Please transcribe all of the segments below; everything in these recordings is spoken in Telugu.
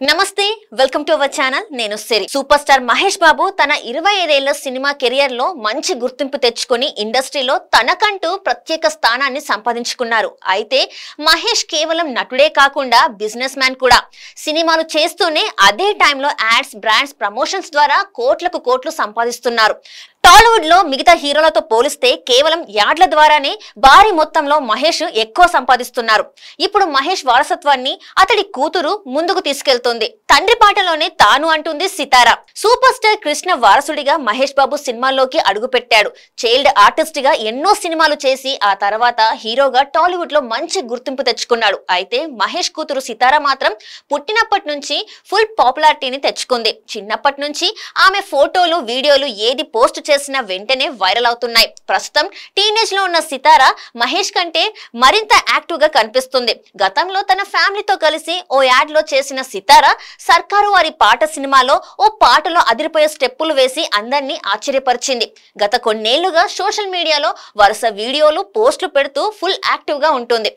నమస్తే వెల్కమ్ టు అవర్ ఛానల్ నేను సిరి సూపర్ స్టార్ మహేష్ బాబు తన 25 ఏళ్ల సినిమా కెరియర్ లో మంచి గుర్తింపు తెచ్చుకొని ఇండస్ట్రీలో తనకంటూ ప్రత్యేక స్థానాన్ని సంపాదించుకున్నారు అయితే మహేష్ కేవలం నటుడే కాకుండా బిజినెస్ మ్యాన్ కూడా సినిమాలు చేస్తూనే అదే టైంలో యాడ్స్ బ్రాండ్స్ ప్రమోషన్స్ ద్వారా కోట్లకు కోట్లు సంపాదిస్తున్నారు టాలీవుడ్ లో మిగతా హీరోలతో పోలిస్తే కేవలం యాడ్ల ద్వారానే భారీ మొత్తంలో మహేష్ ఎక్కువ సంపాదిస్తున్నారు ఇప్పుడు మహేష్ వారసత్వాన్ని అతడి కూతురు ముందుకు తీసుకెళ్తుంది తండ్రి పాటలోనే తాను అంటుంది సితార సూపర్ స్టార్ కృష్ణ వారసుడిగా మహేష్ బాబు సినిమాల్లోకి అడుగుపెట్టాడు చైల్డ్ ఆర్టిస్ట్ గా ఎన్నో సినిమాలు చేసి ఆ తర్వాత హీరోగా టాలీవుడ్ లో మంచి గుర్తింపు తెచ్చుకున్నాడు అయితే మహేష్ కూతురు సితార మాత్రం పుట్టినప్పటి నుంచి ఫుల్ పాపులారిటీని తెచ్చుకుంది చిన్నప్పటి నుంచి ఆమె ఫోటోలు వీడియోలు ఏది పోస్ట్ చేసిన వెంటనే వైరల్ అవుతున్నాయి ప్రస్తుతం టీనేజ్ లో ఉన్న సితార మహేష్ కంటే మరింత యాక్టివ్ గా కనిపిస్తుంది గతంలో తన ఫ్యామిలీతో కలిసి ఓ యాడ్ లో చేసిన సితార సర్కారు వారి పాట సినిమాలో ఓ పాటలో అదిరిపోయే స్టెప్పులు వేసి అందరినీ ఆశ్చర్యపరిచింది గత కొన్నేళ్లుగా సోషల్ మీడియాలో వరుస వీడియోలు పోస్టులు పెడుతూ ఫుల్ యాక్టివ్ గా ఉంటుంది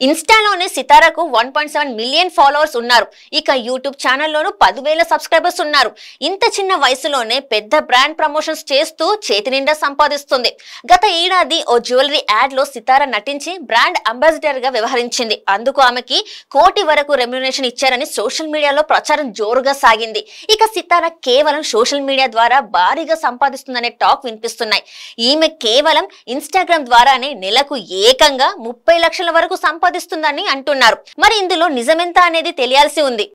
ఇన్స్టాలోనే సితారకు 1.7 మిలియన్ ఫాలోవర్స్ ఉన్నారు ఇక యూట్యూబ్ ఛానల్లోనూ 10,000 సబ్స్క్రైబర్స్ ఉన్నారు ఇంత చిన్న వయసులోనే పెద్ద బ్రాండ్ ప్రమోషన్స్ చేస్తూ చేతి నిండా సంపాదిస్తుంది గత ఏడాది ఓ జ్యువెలరీ యాడ్ లో సితార నటించి బ్రాండ్ అంబాసిడర్ గా వ్యవహరించింది అందుకు ఆమెకి కోటి వరకు రెమ్యునరేషన్ ఇచ్చారని సోషల్ మీడియాలో ప్రచారం జోరుగా సాగింది ఇక సితార కేవలం సోషల్ మీడియా ద్వారా భారీగా సంపాదిస్తుందనే టాక్ వినిపిస్తున్నాయి ఈమె కేవలం ఇన్స్టాగ్రామ్ ద్వారానే నెలకు ఏకంగా 30 లక్షల వరకు సంపాదిస్తుందని అంటున్నారు మరి ఇందులో నిజమెంత అనేది తెలియాల్సి ఉంది